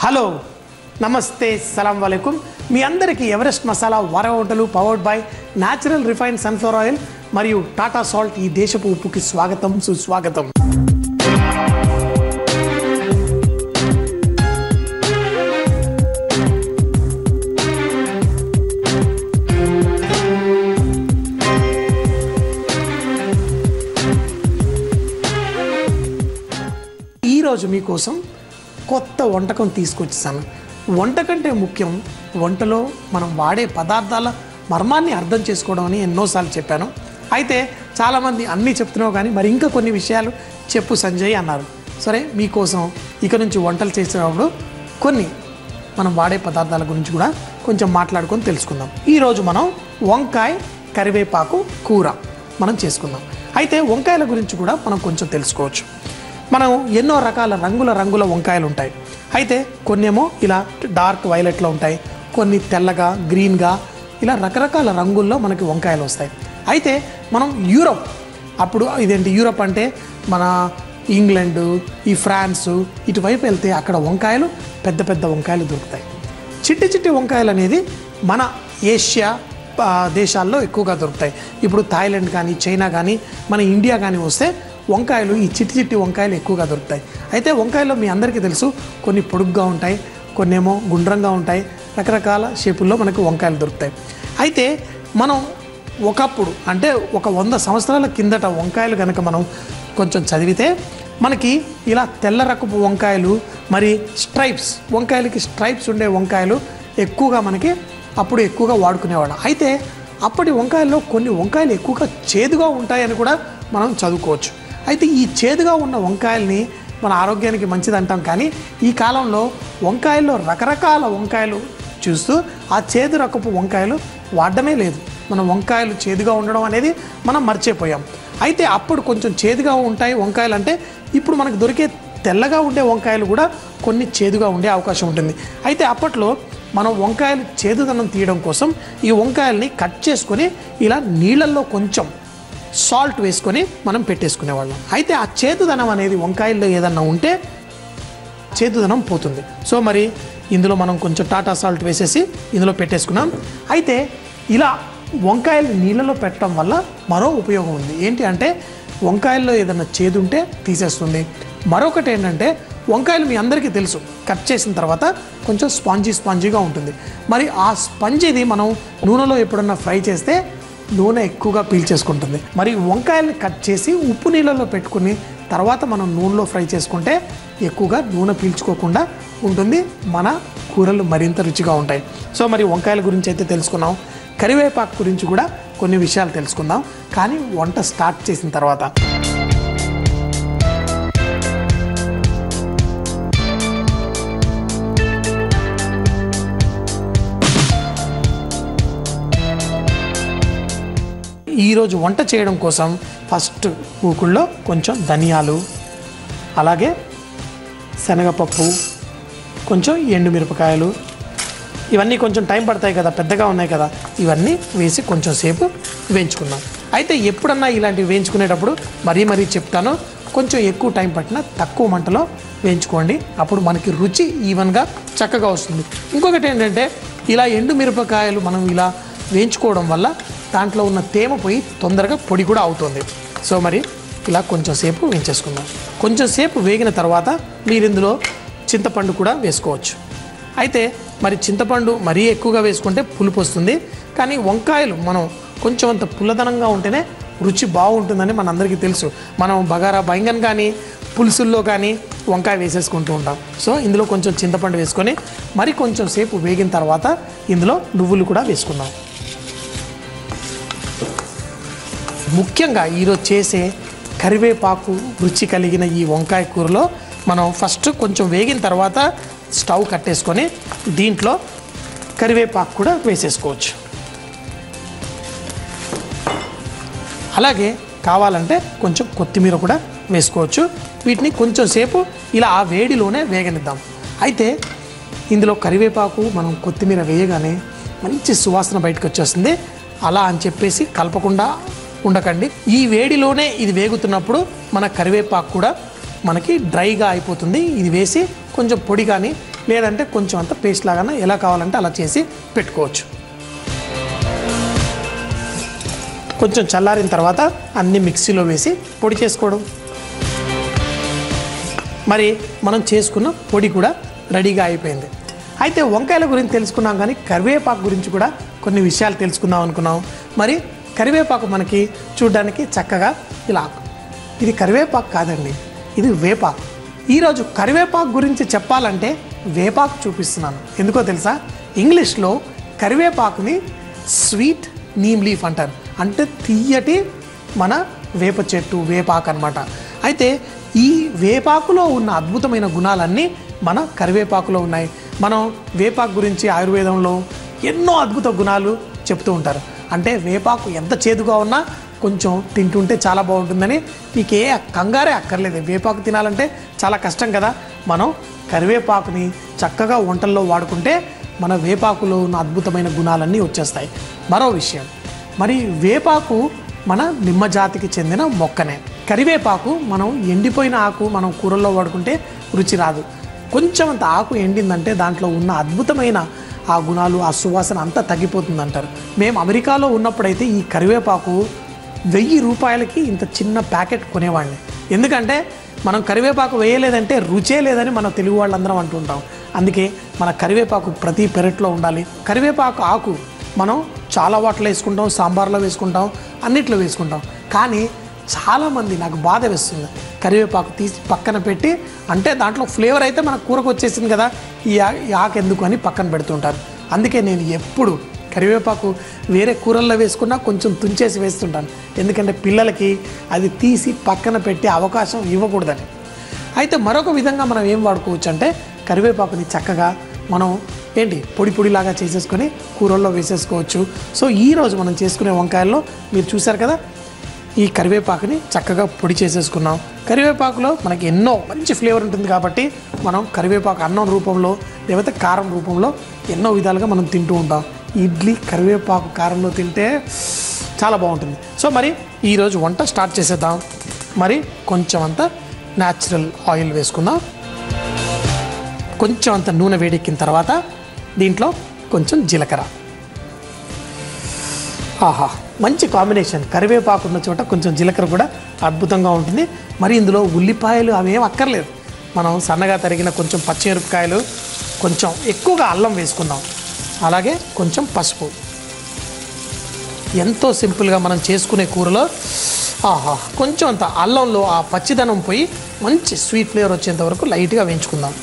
Hello నమస్తే సలాం వాలేకుం మీ అందరికీ Everest masala వార వంటలు powered by natural refined sunflower oil మరియు టాటా సాల్ట్ ఈ దేశపు ఉప్పుకి స్వాగతం సుస్వాగతం. ఈరోజు మీకోసం కొత్త వంటకం తీసుకొచ్చేసాను. వంట కంటే ముఖ్యం వంటలో మనం వాడే పదార్థాల మర్మాన్ని అర్థం చేసుకోవడం అని ఎన్నోసార్లు చెప్పాను. అయితే చాలామంది అన్నీ చెప్తున్నావు కానీ మరి ఇంకా కొన్ని విషయాలు చెప్పు సంజయ్ అన్నారు. సరే, మీకోసం ఇక నుంచి వంటలు చేసేటప్పుడు కొన్ని మనం వాడే పదార్థాల గురించి కూడా కొంచెం మాట్లాడుకొని తెలుసుకుందాం. ఈరోజు మనం వంకాయ కరివేపాకు కూర మనం చేసుకుందాం. అయితే వంకాయల గురించి కూడా మనం కొంచెం తెలుసుకోవచ్చు. మనం ఎన్నో రకాల రంగుల వంకాయలు ఉంటాయి. అయితే కొన్నేమో ఇలా డార్క్ వైలెట్లో ఉంటాయి, కొన్ని తెల్లగా గ్రీన్గా ఇలా రకరకాల రంగుల్లో మనకి వంకాయలు వస్తాయి. అయితే మనం యూరప్ అంటే మన ఇంగ్లాండ్, ఈ ఫ్రాన్సు ఇటువైపు వెళ్తే అక్కడ వంకాయలు పెద్ద పెద్ద వంకాయలు దొరుకుతాయి. చిట్టి వంకాయలు అనేది మన ఏషియా దేశాల్లో ఎక్కువగా దొరుకుతాయి. ఇప్పుడు థాయిలాండ్ కానీ చైనా కానీ మన ఇండియా కానీ వస్తే వంకాయలు ఈ చిట్టి వంకాయలు ఎక్కువగా దొరుకుతాయి. అయితే వంకాయలో మీ అందరికీ తెలుసు, కొన్ని పొడుగ్గా ఉంటాయి, కొన్నేమో గుండ్రంగా ఉంటాయి, రకరకాల షేపుల్లో మనకు వంకాయలు దొరుకుతాయి. అయితే మనం ఒకప్పుడు అంటే ఒక 100 సంవత్సరాల కిందట వంకాయలు కనుక మనం కొంచెం చదివితే మనకి ఇలా తెల్ల రకపు వంకాయలు, మరి వంకాయలకి స్ట్రైప్స్ ఉండే వంకాయలు ఎక్కువగా మనకి అప్పుడు ఎక్కువగా వాడుకునేవాళ్ళం. అయితే అప్పటి వంకాయల్లో కొన్ని వంకాయలు ఎక్కువగా చేదుగా ఉంటాయని కూడా మనం చదువుకోవచ్చు. అయితే ఈ చేదుగా ఉన్న వంకాయల్ని మన ఆరోగ్యానికి మంచిది అంటాం, కానీ ఈ కాలంలో వంకాయల్లో రకరకాల వంకాయలు చూస్తూ ఆ చేదు రకపు వంకాయలు వాడడమే లేదు. మన వంకాయలు చేదుగా ఉండడం అనేది మనం మర్చిపోయాం. అయితే అప్పుడు కొంచెం చేదుగా ఉంటాయి వంకాయలు అంటే, ఇప్పుడు మనకు దొరికే తెల్లగా ఉండే వంకాయలు కూడా కొన్ని చేదుగా ఉండే అవకాశం ఉంటుంది. అయితే అప్పట్లో మనం వంకాయలు చేదుదనం తీయడం కోసం ఈ వంకాయల్ని కట్ చేసుకొని ఇలా నీళ్ళల్లో కొంచెం సాల్ట్ వేసుకొని మనం పెట్టేసుకునేవాళ్ళం. అయితే ఆ చేదుదనం అనేది వంకాయల్లో ఏదన్నా ఉంటే చేదుదనం పోతుంది. సో మరి ఇందులో మనం కొంచెం టాటా సాల్ట్ వేసేసి ఇందులో పెట్టేసుకున్నాం. అయితే ఇలా వంకాయలు నీళ్ళలో పెట్టడం వల్ల మరో ఉపయోగం ఉంది. ఏంటి అంటే వంకాయల్లో ఏదన్నా చేదు ఉంటే తీసేస్తుంది. మరొకటి ఏంటంటే వంకాయలు మీ అందరికీ తెలుసు, కట్ చేసిన తర్వాత కొంచెం స్పాంజీగా ఉంటుంది. మరి ఆ స్పంజీది మనం నూనెలో ఎప్పుడన్నా ఫ్రై చేస్తే నూనె ఎక్కువగా పీల్చేసుకుంటుంది. మరి వంకాయల్ని కట్ చేసి ఉప్పు నీళ్ళలో పెట్టుకుని తర్వాత మనం నూనెలో ఫ్రై చేసుకుంటే ఎక్కువగా నూనె పీల్చుకోకుండా ఉంటుంది, మన కూరలు మరింత రుచిగా ఉంటాయి. సో మరి వంకాయల గురించి అయితే తెలుసుకున్నాం. కరివేపాకు గురించి కూడా కొన్ని విషయాలు తెలుసుకుందాం, కానీ వంట స్టార్ట్ చేసిన తర్వాత. ఈరోజు వంట చేయడం కోసం ఫస్ట్ మూకుల్లో కొంచెం ధనియాలు, అలాగే శనగపప్పు, కొంచెం ఎండుమిరపకాయలు, ఇవన్నీ కొంచెం టైం పడతాయి కదా, పెద్దగా ఉన్నాయి కదా, ఇవన్నీ వేసి కొంచెం సేపు వేయించుకుందాం. అయితే ఎప్పుడన్నా ఇలాంటివి వేయించుకునేటప్పుడు మరీ చెప్తాను, కొంచెం ఎక్కువ టైం పట్టినా తక్కువ మంటలో వేయించుకోండి, అప్పుడు మనకి రుచి ఈవెన్గా చక్కగా వస్తుంది. ఇంకొకటి ఏంటంటే ఇలా ఎండుమిరపకాయలు మనం ఇలా వేయించుకోవడం వల్ల దాంట్లో ఉన్న తేమ పోయి తొందరగా పొడి కూడా అవుతుంది. సో మరి ఇలా కొంచెం సేపు వేయించేసుకుందాం. కొంచెం సేపు వేగిన తర్వాత మీరు ఇందులో చింతపండు కూడా వేసుకోవచ్చు. అయితే మరి చింతపండు మరీ ఎక్కువగా వేసుకుంటే పులుపు వస్తుంది, కానీ వంకాయలు మనం కొంచెం అంత పుల్లదనంగా ఉంటేనే రుచి బాగుంటుందని మనందరికీ తెలుసు. మనం బగారా బైంగన్ కానీ పులుసుల్లో కానీ వంకాయ వేసేసుకుంటూ ఉంటాం. సో ఇందులో కొంచెం చింతపండు వేసుకొని మరి కొంచెం సేపు వేగిన తర్వాత ఇందులో నువ్వులు కూడా వేసుకుందాం. ముఖ్యంగా ఈరోజు చేసే కరివేపాకు రుచి కలిగిన ఈ వంకాయ కూరలో మనం ఫస్ట్ కొంచెం వేగిన తర్వాత స్టవ్ కట్టేసుకొని దీంట్లో కరివేపాకు కూడా వేసేసుకోవచ్చు. అలాగే కావాలంటే కొంచెం కొత్తిమీర కూడా వేసుకోవచ్చు. వీటిని కొంచెం సేపు ఇలా ఆ వేడిలోనే వేగనిద్దాం. అయితే ఇందులో కరివేపాకు మనం కొత్తిమీర వేయగానే మంచి సువాసన బయటకు వచ్చేస్తుంది. అలా అని చెప్పేసి కలపకుండా ఉండకండి. ఈ వేడిలోనే ఇది వేగుతున్నప్పుడు మన కరివేపాకు కూడా మనకి డ్రైగా అయిపోతుంది. ఇది వేసి కొంచెం పొడి కానీ లేదంటే కొంచెం అంత పేస్ట్ లాగా ఎలా కావాలంటే అలా చేసి పెట్టుకోవచ్చు. కొంచెం చల్లారిన తర్వాత అన్ని మిక్సీలో వేసి పొడి చేసుకోవడం. మరి మనం చేసుకున్న పొడి కూడా రెడీగా అయిపోయింది. అయితే వంకాయల గురించి తెలుసుకున్నాం, కానీ కరివేపాకు గురించి కూడా కొన్ని విషయాలు తెలుసుకుందాం అనుకున్నాం. మరి కరివేపాకు మనకి చూడడానికి చక్కగా ఇలా, ఇది కరివేపాకు కాదండి, ఇది వేపాకు. ఈరోజు కరివేపాకు గురించి చెప్పాలంటే వేపాకు చూపిస్తున్నాను. ఎందుకో తెలుసా? ఇంగ్లీష్లో కరివేపాకుని స్వీట్ నీమ్ లీఫ్ అంటారు. అంటే తీయటి మన వేప చెట్టు, వేపాకు అనమాట. అయితే ఈ వేపాకులో ఉన్న అద్భుతమైన గుణాలన్నీ మన కరివేపాకులో ఉన్నాయి. మనం వేపాకు గురించి ఆయుర్వేదంలో ఎన్నో అద్భుత గుణాలు చెప్తూ ఉంటారు. అంటే వేపాకు ఎంత చేదుగా ఉన్నా కొంచెం తింటుంటే చాలా బాగుంటుందని. మీకు ఏ కంగారే అక్కర్లేదు. వేపాకు తినాలంటే చాలా కష్టం కదా. మనం కరివేపాకుని చక్కగా వంటల్లో వాడుకుంటే మన వేపాకులో ఉన్న అద్భుతమైన గుణాలన్నీ వచ్చేస్తాయి. మరో విషయం, మరి వేపాకు మన నిమ్మ జాతికి చెందిన మొక్కనే. కరివేపాకు మనం ఎండిపోయిన ఆకు మనం కూరల్లో వాడుకుంటే రుచి రాదు. కొంచెం అంత ఆకు ఎండిందంటే దాంట్లో ఉన్న అద్భుతమైన ఆ గుణాలు, ఆ సువాసన అంతా తగ్గిపోతుంది అంటారు. మేము అమెరికాలో ఉన్నప్పుడైతే ఈ కరివేపాకు 1000 రూపాయలకి ఇంత చిన్న ప్యాకెట్ కొనేవాడిని. ఎందుకంటే మనం కరివేపాకు వేయలేదంటే రుచే లేదని మన తెలుగు వాళ్ళందరం అంటుంటాం. అందుకే మన కరివేపాకు ప్రతి పెరట్లో ఉండాలి. కరివేపాకు ఆకు మనం చాలా వాటిలో వేసుకుంటాం, సాంబార్లో వేసుకుంటాం, అన్నిట్లో వేసుకుంటాం. కానీ చాలామంది, నాకు బాధ వేస్తుంది, కరివేపాకు తీసి పక్కన పెట్టి, అంటే దాంట్లో ఫ్లేవర్ అయితే మన కూరకు వచ్చేసింది కదా, ఈ ఆకు ఎందుకు అని పక్కన పెడుతుంటారు. అందుకే నేను ఎప్పుడు కరివేపాకు వేరే కూరల్లో వేసుకున్నా కొంచెం తుంచేసి వేస్తుంటాను. ఎందుకంటే పిల్లలకి అది తీసి పక్కన పెట్టే అవకాశం ఇవ్వకూడదని. అయితే మరొక విధంగా మనం ఏం వాడుకోవచ్చు అంటే కరివేపాకుని చక్కగా మనం పొడి పొడిలాగా చేసేసుకొని కూరల్లో వేసేసుకోవచ్చు. సో ఈరోజు మనం చేసుకునే వంకాయల్లో మీరు చూసారు కదా, ఈ కరివేపాకుని చక్కగా పొడి చేసేసుకున్నాం. కరివేపాకులో మనకి ఎన్నో మంచి ఫ్లేవర్ ఉంటుంది కాబట్టి మనం కరివేపాకు అన్నం రూపంలో లేకపోతే కారం రూపంలో ఎన్నో విధాలుగా మనం తింటూ ఉంటాం. ఇడ్లీ కరివేపాకు కారంలో తింటే చాలా బాగుంటుంది. సో మరి ఈరోజు వంట స్టార్ట్ చేసేద్దాం. మరి కొంచెం అంత న్యాచురల్ ఆయిల్ వేసుకుందాం. కొంచెం అంత నూనె వేడెక్కిన తర్వాత దీంట్లో కొంచెం జీలకర్ర. ఆహా, మంచి కాంబినేషన్. కరివేపాకు ఉన్న చోట కొంచెం జీలకర్ర కూడా అద్భుతంగా ఉంటుంది. మరి ఇందులో ఉల్లిపాయలు అవేం అక్కర్లేదు. మనం సన్నగా తరిగిన కొంచెం పచ్చిమిరపకాయలు, కొంచెం ఎక్కువగా అల్లం వేసుకుందాం. అలాగే కొంచెం పసుపు. ఎంతో సింపుల్గా మనం చేసుకునే కూరలో కొంచెం అంత అల్లంలో ఆ పచ్చిదనం పోయి మంచి స్వీట్ ఫ్లేవర్ వచ్చేంత వరకు లైట్గా వేయించుకుందాం.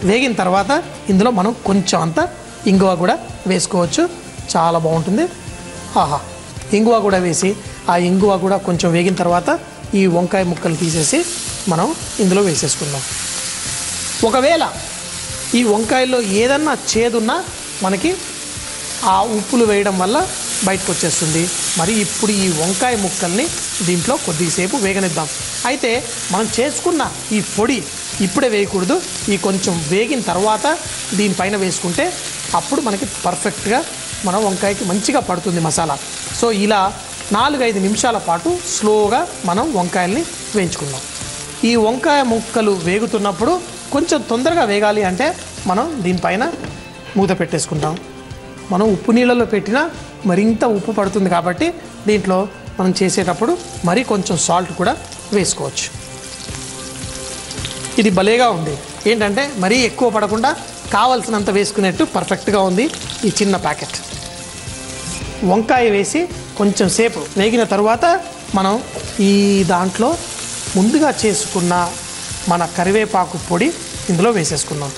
వేగిన తర్వాత ఇందులో మనం కొంచెం అంత ఇంగువ కూడా వేసుకోవచ్చు, చాలా బాగుంటుంది. ఇంగువ కూడా వేసి ఆ ఇంగువ కూడా కొంచెం వేగిన తర్వాత ఈ వంకాయ ముక్కలు తీసేసి మనం ఇందులో వేసేసుకుందాం. ఒకవేళ ఈ వంకాయల్లో ఏదన్నా చేదున్నా మనకి ఆ ఉప్పులు వేయడం వల్ల బయటకు వచ్చేస్తుంది. మరి ఇప్పుడు ఈ వంకాయ ముక్కల్ని దీంట్లో కొద్దిసేపు వేగనిద్దాం. అయితే మనం చేసుకున్న ఈ పొడి ఇప్పుడే వేయకూడదు, ఈ కొంచెం వేగిన తర్వాత దీనిపైన వేసుకుంటే అప్పుడు మనకి పర్ఫెక్ట్గా మన వంకాయకి మంచిగా పడుతుంది మసాలా. సో ఇలా 4-5 నిమిషాల పాటు స్లోగా మనం వంకాయల్ని వేయించుకుందాం. ఈ వంకాయ ముక్కలు వేగుతున్నప్పుడు కొంచెం తొందరగా వేగాలి అంటే మనం దీనిపైన మూత పెట్టేసుకుంటాం. మనం ఉప్పు నీళ్ళలో పెట్టినా మరింత ఉప్పు పడుతుంది కాబట్టి దీంట్లో మనం చేసేటప్పుడు మరి కొంచెం సాల్ట్ కూడా వేసుకోవచ్చు. ఇది భలేగా ఉంది. ఏంటంటే మరీ ఎక్కువ పడకుండా కావాల్సినంత వేసుకునేట్టు పర్ఫెక్ట్గా ఉంది ఈ చిన్న ప్యాకెట్. వంకాయ వేసి కొంచెం సేపు వేగిన తర్వాత మనం ఈ దాంట్లో ముందుగా చేసుకున్న మన కరివేపాకు పొడి ఇందులో వేసేసుకుందాం.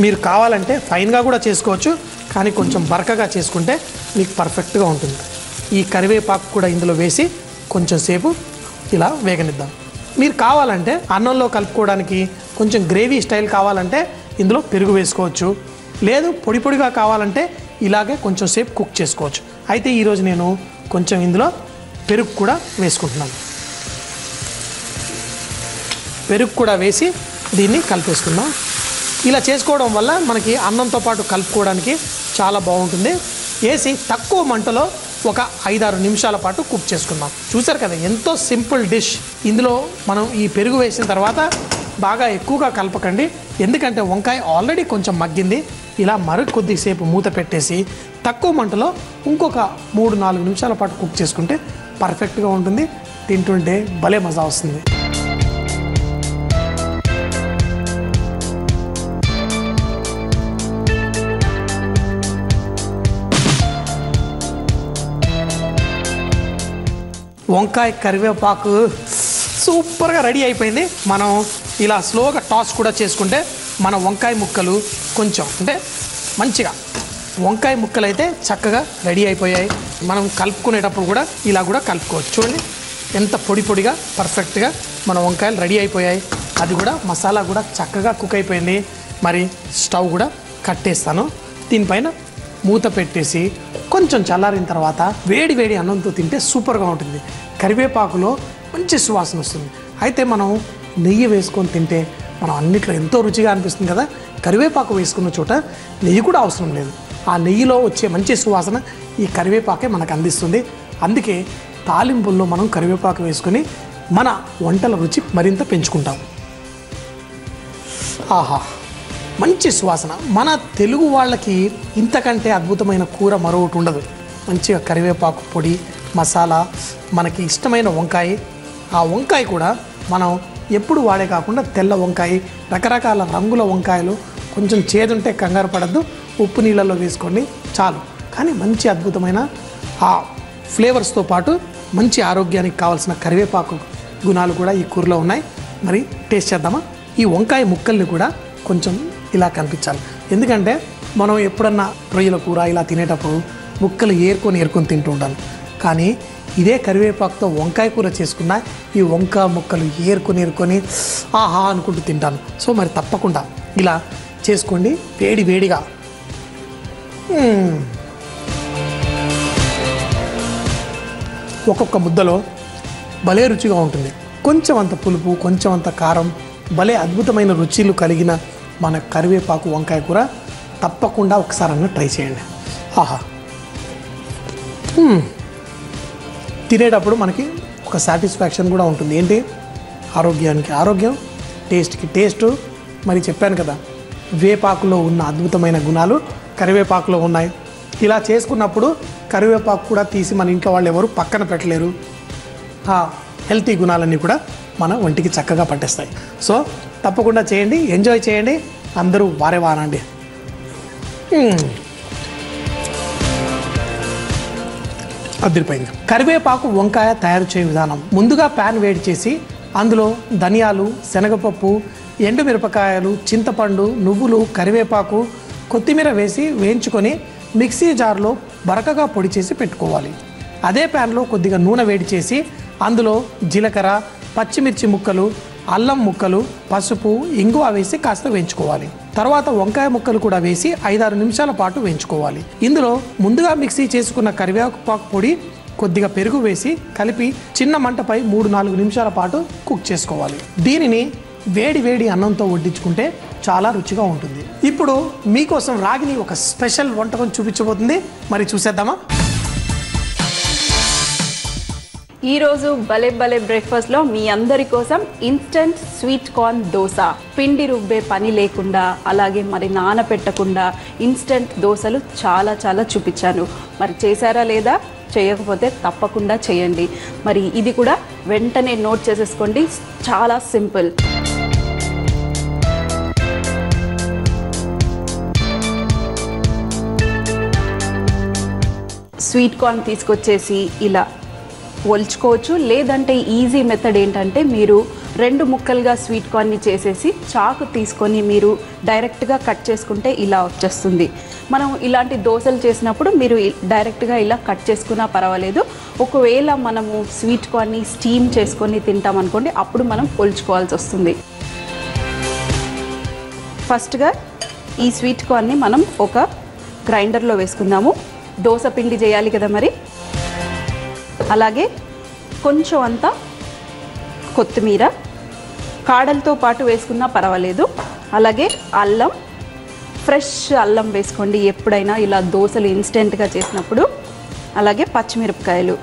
మీరు కావాలంటే ఫైన్గా కూడా చేసుకోవచ్చు, కానీ కొంచెం బరకగా చేసుకుంటే మీకు పర్ఫెక్ట్గా ఉంటుంది. ఈ కరివేపాకు కూడా ఇందులో వేసి కొంచెం సేపు ఇలా వేగనిద్దాం. మీరు కావాలంటే అన్నంలో కలుపుకోవడానికి కొంచెం గ్రేవీ స్టైల్ కావాలంటే ఇందులో పెరుగు వేసుకోవచ్చు, లేదు పొడి పొడిగా కావాలంటే ఇలాగే కొంచెం సేపు కుక్ చేసుకోవచ్చు. అయితే ఈరోజు నేను కొంచెం ఇందులో పెరుగు కూడా వేసుకుంటున్నాను. పెరుగు కూడా వేసి దీన్ని కలిపేసుకుందాం. ఇలా చేసుకోవడం వల్ల మనకి అన్నంతో పాటు కలుపుకోవడానికి చాలా బాగుంటుంది. వేసి తక్కువ మంటలో ఒక 5-6 నిమిషాల పాటు కుక్ చేసుకుందాం. చూసారు కదా, ఎంతో సింపుల్ డిష్. ఇందులో మనం ఈ పెరుగు వేసిన తర్వాత బాగా ఎక్కువగా కలపకండి, ఎందుకంటే వంకాయ ఆల్రెడీ కొంచెం మగ్గింది. ఇలా కొద్దిసేపు మూత పెట్టేసి తక్కువ మంటలో ఇంకొక 3-4 నిమిషాల పాటు కుక్ చేసుకుంటే పర్ఫెక్ట్గా ఉంటుంది. తింటుంటే భలే మజా వస్తుంది. వంకాయ కరివేపాకు సూపర్గా రెడీ అయిపోయింది. మనం ఇలా స్లోగా టాస్ కూడా చేసుకుంటే మన వంకాయ ముక్కలు కొంచెం అంటే మంచిగా వంకాయ ముక్కలు అయితే చక్కగా రెడీ అయిపోయాయి. మనం కలుపుకునేటప్పుడు కూడా ఇలా కూడా కలుపుకోవచ్చు. చూడండి ఎంత పొడి పొడిగా పర్ఫెక్ట్గా మన వంకాయలు రెడీ అయిపోయాయి. అది కూడా మసాలా కూడా చక్కగా కుక్ అయిపోయింది. మరి స్టవ్ కూడా కట్టేస్తాను. దీనిపైన మూత పెట్టేసి కొంచెం చల్లారిన తర్వాత వేడి వేడి అన్నంతో తింటే సూపర్గా ఉంటుంది. కరివేపాకులో మంచి సువాసన వస్తుంది. అయితే మనం నెయ్యి వేసుకొని తింటే మనం అన్నిట్లో ఎంతో రుచిగా అనిపిస్తుంది కదా. కరివేపాకు వేసుకున్న చోట నెయ్యి కూడా అవసరం లేదు. ఆ నెయ్యిలో వచ్చే మంచి సువాసన ఈ కరివేపాకే మనకు అందిస్తుంది. అందుకే తాలింపుల్లో మనం కరివేపాకు వేసుకొని మన వంటల రుచి మరింత పెంచుకుంటాం. ఆహా, మంచి సువాసన. మన తెలుగు వాళ్ళకి ఇంతకంటే అద్భుతమైన కూర మరొకటి ఉండదు. మంచిగా కరివేపాకు పొడి, మసాలా, మనకి ఇష్టమైన వంకాయ. ఆ వంకాయ కూడా మనం ఎప్పుడు వాడే కాకుండా తెల్ల వంకాయ, రకరకాల రంగుల వంకాయలు, కొంచెం చేదుంటే కంగారు పడద్దు, ఉప్పు నీళ్ళలో వేసుకోండి చాలు. కానీ మంచి అద్భుతమైన ఆ ఫ్లేవర్స్తో పాటు మంచి ఆరోగ్యానికి కావాల్సిన కరివేపాకు గుణాలు కూడా ఈ కూరలో ఉన్నాయి. మరి టేస్ట్ చేద్దామా? ఈ వంకాయ ముక్కల్ని కూడా కొంచెం ఇలా కనిపించాలి. ఎందుకంటే మనం ఎప్పుడన్నా రొయ్యల కూర ఇలా తినేటప్పుడు ముక్కలు ఏరుకొని తింటూ ఉంటాను. కానీ ఇదే కరివేపాకుతో వంకాయ కూర చేసుకున్న ఈ వంకాయ ముక్కలు ఏరుకొని ఆహా అనుకుంటూ తింటాను. సో మరి తప్పకుండా ఇలా చేసుకోండి వేడి వేడిగా. ఒక్కొక్క ముద్దలో భలే రుచిగా ఉంటుంది. కొంచెం అంత పులుపు, కొంచెం అంత కారం, భలే అద్భుతమైన రుచులు కలిగిన మన కరివేపాకు వంకాయ కూర తప్పకుండా ఒకసారి ట్రై చేయండి. ఆహా, తినేటప్పుడు మనకి ఒక సాటిస్ఫాక్షన్ కూడా ఉంటుంది. ఏంటి? ఆరోగ్యానికి ఆరోగ్యం, టేస్ట్కి టేస్టు. మరి చెప్పాను కదా, వేపాకులో ఉన్న అద్భుతమైన గుణాలు కరివేపాకులో ఉన్నాయి. ఇలా చేసుకున్నప్పుడు కరివేపాకు కూడా తీసి మన ఇంట్లో వాళ్ళు ఎవరు పక్కన పెట్టలేరు. ఆ హెల్తీ గుణాలన్నీ కూడా మన ఒంటికి చక్కగా పట్టేస్తాయి. సో తప్పకుండా చేయండి, ఎంజాయ్ చేయండి, అందరూ వారేవానండి. అదిరిపోయింది. కరివేపాకు వంకాయ తయారు చేయ విధానం: ముందుగా ప్యాన్ వేడి చేసి అందులో ధనియాలు, శనగపప్పు, ఎండుమిరపకాయలు, చింతపండు, నువ్వులు, కరివేపాకు, కొత్తిమీర వేసి వేయించుకొని మిక్సీ జార్లో బరకగా పొడి చేసి పెట్టుకోవాలి. అదే ప్యాన్లో కొద్దిగా నూనె వేడి చేసి అందులో జీలకర్ర, పచ్చిమిర్చి ముక్కలు, అల్లం ముక్కలు, పసుపు, ఇంగువ వేసి కాస్త వేయించుకోవాలి. తర్వాత వంకాయ ముక్కలు కూడా వేసి 5-6 నిమిషాల పాటు వేయించుకోవాలి. ఇందులో ముందుగా మిక్సీ చేసుకున్న కరివేపాకు పొడి, కొద్దిగా పెరుగు వేసి కలిపి చిన్న మంటపై 3-4 నిమిషాల పాటు కుక్ చేసుకోవాలి. దీనిని వేడి వేడి అన్నంతో వడ్డించుకుంటే చాలా రుచిగా ఉంటుంది. ఇప్పుడు మీకోసం రాగిని ఒక స్పెషల్ వంటకం చూపించబోతుంది. మరి చూసేద్దామా? ఈరోజు భలే భలే బ్రేక్ఫాస్ట్లో మీ అందరి కోసం ఇన్స్టెంట్ స్వీట్ కార్న్ దోశ. పిండి రుబ్బే పని లేకుండా, అలాగే మరి నానపెట్టకుండా ఇన్స్టెంట్ దోశలు చాలా చాలా చూపించాను. మరి చేశారా లేదా? చేయకపోతే తప్పకుండా చేయండి. మరి ఇది కూడా వెంటనే నోట్ చేసేసుకోండి, చాలా సింపుల్. స్వీట్ కార్న్ తీసుకొచ్చేసి ఇలా ఒలుచుకోవచ్చు. లేదంటే ఈజీ మెథడ్ ఏంటంటే మీరు 2 ముక్కలుగా స్వీట్ కార్న్ని చేసేసి చాకు తీసుకొని మీరు డైరెక్ట్గా కట్ చేసుకుంటే ఇలా వచ్చేస్తుంది. మనం ఇలాంటి దోశలు చేసినప్పుడు మీరు డైరెక్ట్గా ఇలా కట్ చేసుకున్నా పర్వాలేదు. ఒకవేళ మనము స్వీట్ కార్న్ని స్టీమ్ చేసుకొని తింటామనుకోండి, అప్పుడు మనం ఒలుచుకోవాల్సి వస్తుంది. ఫస్ట్గా ఈ స్వీట్ కార్న్ని మనం ఒక గ్రైండర్లో వేసుకుందాము. దోశ పిండి చేయాలి కదా మరి. అలాగే కొంచెం అంతా కొత్తిమీర, కాడలతో పాటు వేసుకున్నా పర్వాలేదు. అలాగే అల్లం, ఫ్రెష్ అల్లం వేసుకోండి ఎప్పుడైనా ఇలా దోశలు ఇన్స్టెంట్గా చేసినప్పుడు. అలాగే పచ్చిమిరపకాయలు.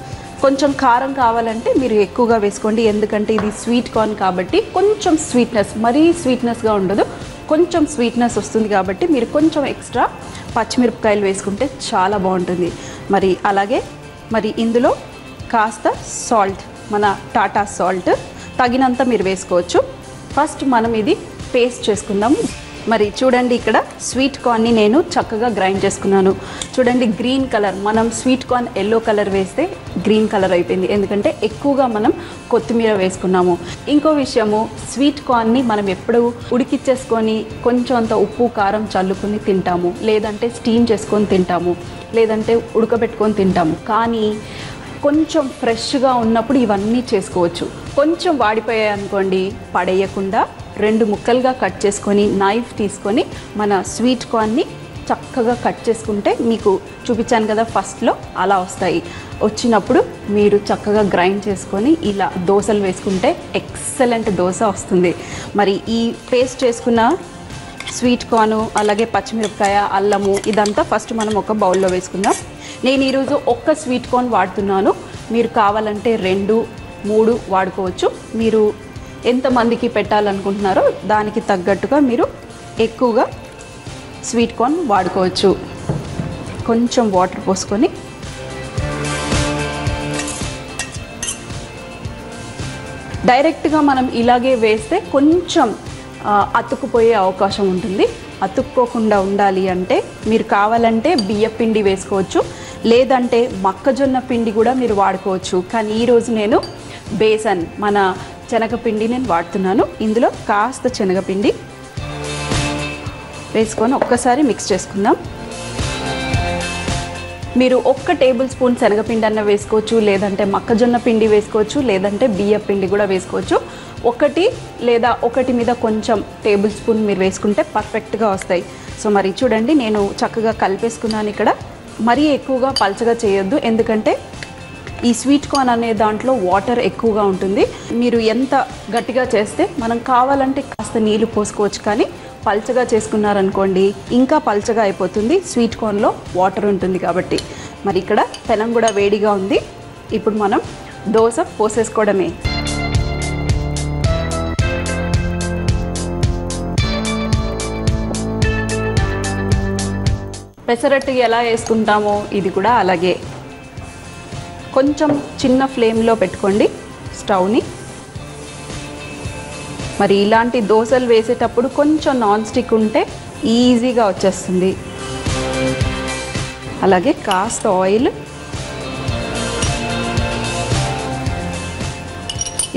కొంచెం కారం కావాలంటే మీరు ఎక్కువగా వేసుకోండి, ఎందుకంటే ఇది స్వీట్ కార్న్ కాబట్టి కొంచెం స్వీట్నెస్, మరీ స్వీట్నెస్గా ఉండదు, కొంచెం స్వీట్నెస్ వస్తుంది కాబట్టి మీరు కొంచెం ఎక్స్ట్రా పచ్చిమిరపకాయలు వేసుకుంటే చాలా బాగుంటుంది. మరి అలాగే మరి ఇందులో కాస్త సాల్ట్, మన టాటా సాల్ట్ తగినంత మీరు వేసుకోవచ్చు. ఫస్ట్ మనం ఇది పేస్ట్ చేసుకుందాము. మరి చూడండి, ఇక్కడ స్వీట్ కార్న్ని నేను చక్కగా గ్రైండ్ చేసుకున్నాను. చూడండి గ్రీన్ కలర్, మనం స్వీట్ కార్న్ ఎల్లో కలర్ వేస్తే గ్రీన్ కలర్ అయిపోయింది, ఎందుకంటే ఎక్కువగా మనం కొత్తిమీర వేసుకున్నాము. ఇంకో విషయము, స్వీట్ కార్న్ని మనం ఎప్పుడు ఉడికిచ్చేసుకొని కొంచెం అంత ఉప్పు కారం చల్లుకొని తింటాము, లేదంటే స్టీమ్ చేసుకొని తింటాము, లేదంటే ఉడకబెట్టుకొని తింటాము. కానీ కొంచెం ఫ్రెష్గా ఉన్నప్పుడు ఇవన్నీ చేసుకోవచ్చు. కొంచెం వాడిపోయాయి అనుకోండి, పడేయకుండా 2 ముక్కలుగా కట్ చేసుకొని నైఫ్ తీసుకొని మన స్వీట్ కార్న్ని చక్కగా కట్ చేసుకుంటే, మీకు చూపించాను కదా ఫస్ట్లో, అలా వస్తాయి. వచ్చినప్పుడు మీరు చక్కగా గ్రైండ్ చేసుకొని ఇలా దోశలు వేసుకుంటే ఎక్సలెంట్ దోశ వస్తుంది. మరి ఈ పేస్ట్ చేసుకున్న స్వీట్ కార్న్ అలాగే పచ్చిమిరపకాయ, అల్లము ఇదంతా ఫస్ట్ మనం ఒక బౌల్లో వేసుకుందాం. నేను ఈరోజు ఒక్క స్వీట్ కార్న్ వాడుతున్నాను, మీరు కావాలంటే 2, 3 వాడుకోవచ్చు. మీరు ఎంతమందికి పెట్టాలనుకుంటున్నారో దానికి తగ్గట్టుగా మీరు ఎక్కువగా స్వీట్ కార్న్ వాడుకోవచ్చు. కొంచెం వాటర్ పోసుకొని డైరెక్ట్గా మనం ఇలాగే వేస్తే కొంచెం అతుక్కుపోయే అవకాశం ఉంటుంది. అతుక్కోకుండా ఉండాలి అంటే మీరు కావాలంటే బియ్య పిండి వేసుకోవచ్చు, లేదంటే మొక్కజొన్న పిండి కూడా మీరు వాడుకోవచ్చు. కానీ ఈరోజు నేను బేసన్, మన శనగపిండి నేను వాడుతున్నాను. ఇందులో కాస్త శనగపిండి వేసుకొని ఒక్కసారి మిక్స్ చేసుకుందాం. మీరు 1 టేబుల్ స్పూన్ శనగపిండి అన్న వేసుకోవచ్చు, లేదంటే మొక్కజొన్న పిండి వేసుకోవచ్చు, లేదంటే బియ్య పిండి కూడా వేసుకోవచ్చు. 1 లేదా 1 మీద కొంచెం టేబుల్ స్పూన్ మీరు వేసుకుంటే పర్ఫెక్ట్గా వస్తాయి. సో మరి చూడండి, నేను చక్కగా కలిపేసుకున్నాను. ఇక్కడ మరీ ఎక్కువగా పల్చగా చేయొద్దు, ఎందుకంటే ఈ స్వీట్ కార్న్ అనే దాంట్లో వాటర్ ఎక్కువగా ఉంటుంది. మీరు ఎంత గట్టిగా చేస్తే మనం కావాలంటే కాస్త నీళ్లు పోసుకోవచ్చు, కానీ పల్చగా చేసుకున్నారనుకోండి ఇంకా పల్చగా అయిపోతుంది, స్వీట్ కార్న్లో వాటర్ ఉంటుంది కాబట్టి. మరి ఇక్కడ పెనం కూడా వేడిగా ఉంది. ఇప్పుడు మనం దోశ పోసేసుకోవడమే. పెసరట్టు ఎలా వేసుకుంటామో ఇది కూడా అలాగే కొంచెం చిన్న ఫ్లేమ్లో పెట్టుకోండి స్టవ్ని. మరి ఇలాంటి దోశలు వేసేటప్పుడు కొంచెం నాన్ స్టిక్ ఉంటే ఈజీగా వచ్చేస్తుంది. అలాగే కాస్త ఆయిల్.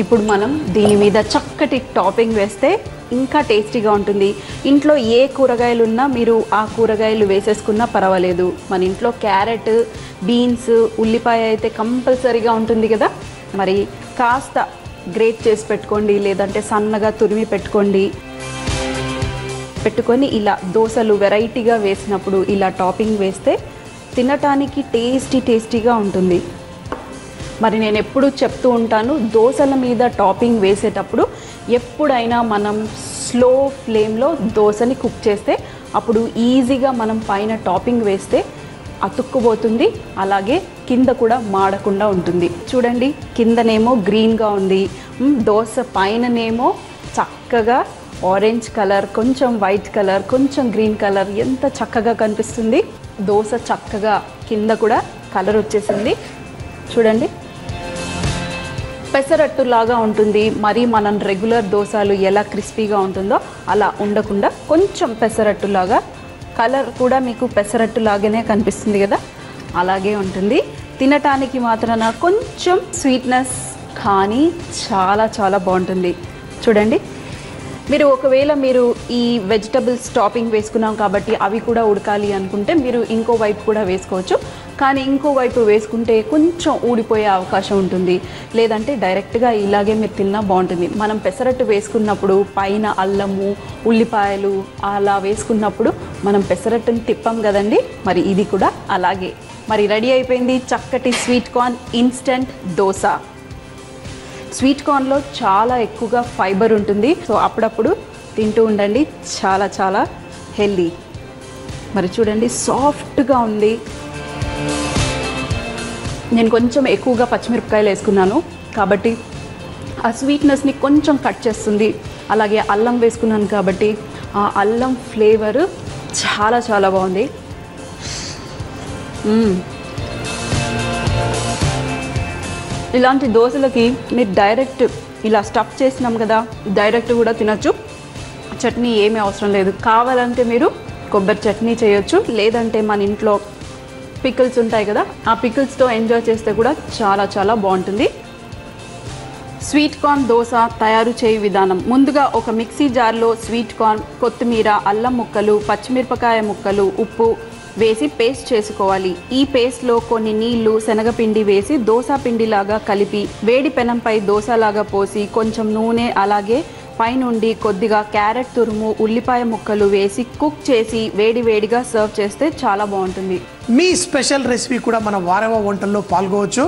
ఇప్పుడు మనం దీని మీద చక్కటి టాపింగ్ వేస్తే ఇంకా టేస్టీగా ఉంటుంది. ఇంట్లో ఏ కూరగాయలు ఉన్నా మీరు ఆ కూరగాయలు వేసేసుకున్నా పర్వాలేదు. మన ఇంట్లో క్యారెట్, బీన్స్, ఉల్లిపాయ అయితే కంపల్సరీగా ఉంటుంది కదా. మరి కాస్త గ్రేట్ చేసి పెట్టుకోండి, లేదంటే సన్నగా తురిమి పెట్టుకొని ఇలా దోశలు వెరైటీగా వేసినప్పుడు ఇలా టాపింగ్ వేస్తే తినటానికి టేస్టీగా ఉంటుంది. మరి నేను ఎప్పుడు చెప్తూ ఉంటాను, దోశల మీద టాపింగ్ వేసేటప్పుడు ఎప్పుడైనా మనం స్లో ఫ్లేమ్లో దోశని కుక్ చేస్తే అప్పుడు ఈజీగా మనం పైన టాపింగ్ వేస్తే అతుక్కుపోతుంది, అలాగే కింద కూడా మాడకుండా ఉంటుంది. చూడండి, కిందనేమో గ్రీన్గా ఉంది, దోశ పైననేమో చక్కగా ఆరెంజ్ కలర్, కొంచెం వైట్ కలర్, కొంచెం గ్రీన్ కలర్, ఎంత చక్కగా కనిపిస్తుంది. దోశ చక్కగా కింద కూడా కలర్ వచ్చేసింది. చూడండి, పెసరట్టులాగా ఉంటుంది. మరి మనం రెగ్యులర్ దోశలు ఎలా క్రిస్పీగా ఉంటుందో అలా ఉండకుండా కొంచెం పెసరట్టులాగా, కలర్ కూడా మీకు పెసరట్టులాగానే కనిపిస్తుంది కదా, అలాగే ఉంటుంది. తినటానికి మాత్రాన కొంచెం స్వీట్నెస్, కానీ చాలా చాలా బాగుంటుంది. చూడండి, మీరు ఒకవేళ మీరు ఈ వెజిటబుల్స్ టాపింగ్ వేసుకున్నాం కాబట్టి అవి కూడా ఉడకాలి అనుకుంటే మీరు ఇంకో వైపు కూడా వేసుకోవచ్చు. కానీ ఇంకో వైపు వేసుకుంటే కొంచెం ఊడిపోయే అవకాశం ఉంటుంది, లేదంటే డైరెక్ట్గా ఇలాగే మీరు తిన్నా బాగుంటుంది. మనం పెసరట్టు వేసుకున్నప్పుడు పైన అల్లము, ఉల్లిపాయలు అలా వేసుకున్నప్పుడు మనం పెసరట్టుని తిప్పం కదండి, మరి ఇది కూడా అలాగే. మరి రెడీ అయిపోయింది చక్కటి sweet corn instant dosa. Sweet కార్న్లో చాలా ఎక్కువగా ఫైబర్ ఉంటుంది, సో అప్పుడప్పుడు తింటూ ఉండండి, చాలా చాలా హెల్దీ. మరి చూడండి, సాఫ్ట్గా ఉంది. నేను కొంచెం ఎక్కువగా పచ్చిమిరపకాయలు వేసుకున్నాను కాబట్టి ఆ స్వీట్నెస్ని కొంచెం కట్ చేస్తుంది. అలాగే అల్లం వేసుకున్నాను కాబట్టి ఆ అల్లం ఫ్లేవర్ చాలా చాలా బాగుంది. ఇలాంటి దోశలకి మీరు డైరెక్ట్ ఇలా స్టఫ్ చేసినాం కదా, డైరెక్ట్ కూడా తినచ్చు. చట్నీ ఏమీ అవసరం లేదు. కావాలంటే మీరు కొబ్బరి చట్నీ చేయొచ్చు, లేదంటే మన ఇంట్లో పికిల్స్ ఉంటాయి కదా, ఆ పికిల్స్తో ఎంజాయ్ చేస్తే కూడా చాలా చాలా బాగుంటుంది. స్వీట్ కార్న్ దోశ తయారు చేయు విధానం. ముందుగా ఒక మిక్సీ జార్లో స్వీట్ కార్న్, కొత్తిమీర, అల్లం ముక్కలు, పచ్చిమిరపకాయ ముక్కలు, ఉప్పు వేసి పేస్ట్ చేసుకోవాలి. ఈ పేస్ట్లో కొన్ని నీళ్లు, శనగపిండి వేసి దోశ పిండిలాగా కలిపి వేడి పెనంపై దోశలాగా పోసి కొంచెం నూనె అలాగే పైనుండి కొద్దిగా క్యారెట్ తురుము, ఉల్లిపాయ ముక్కలు వేసి కుక్ చేసి వేడి వేడిగా సర్వ్ చేస్తే చాలా బాగుంటుంది. మీ స్పెషల్ రెసిపీ కూడా మన వారవ వంటల్లో పాల్గొవచ్చు.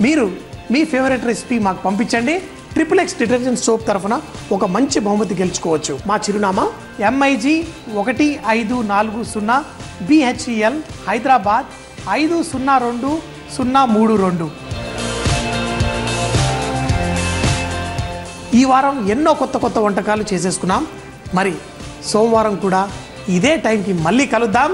మీరు మీ ఫేవరెట్ రెసిపీ మాకు పంపించండి. XXX డిటర్జెంట్ సోప్ తరఫున ఒక మంచి బహుమతి గెలుచుకోవచ్చు. మా చిరునామా MIG 1540 BHEL హైదరాబాద్ 502032. ఈ వారం ఎన్నో కొత్త వంటకాలు చేసేసుకున్నాం. మరి సోమవారం కూడా ఇదే టైంకి మళ్ళీ కలుద్దాం.